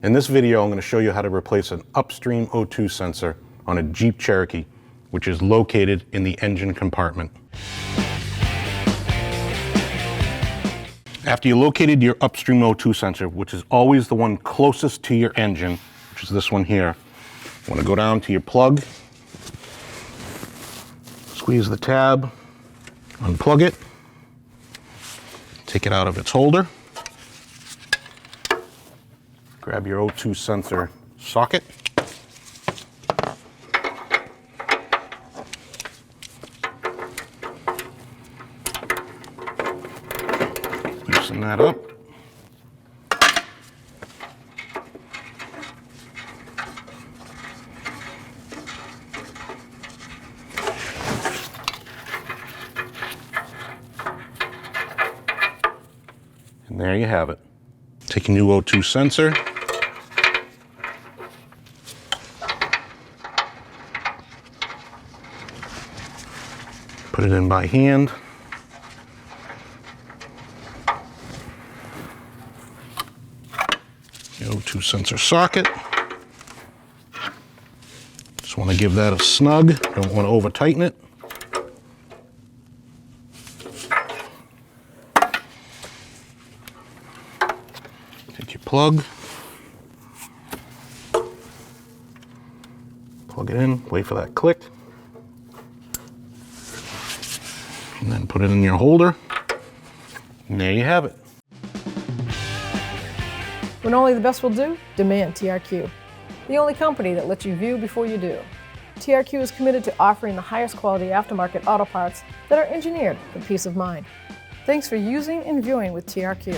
In this video, I'm going to show you how to replace an Upstream O2 sensor on a Jeep Cherokee, which is located in the engine compartment. After you located your Upstream O2 sensor, which is always the one closest to your engine, which is this one here, you want to go down to your plug, squeeze the tab, unplug it, take it out of its holder, grab your O2 sensor socket, loosen that up, and there you have it. Take a new O2 sensor, put it in by hand. The O2 sensor socket. Just want to give that a snug. Don't want to over tighten it. Take your plug. Plug it in, wait for that click. And then put it in your holder, and there you have it. When only the best will do, demand TRQ. The only company that lets you view before you do. TRQ is committed to offering the highest quality aftermarket auto parts that are engineered for peace of mind. Thanks for using and viewing with TRQ.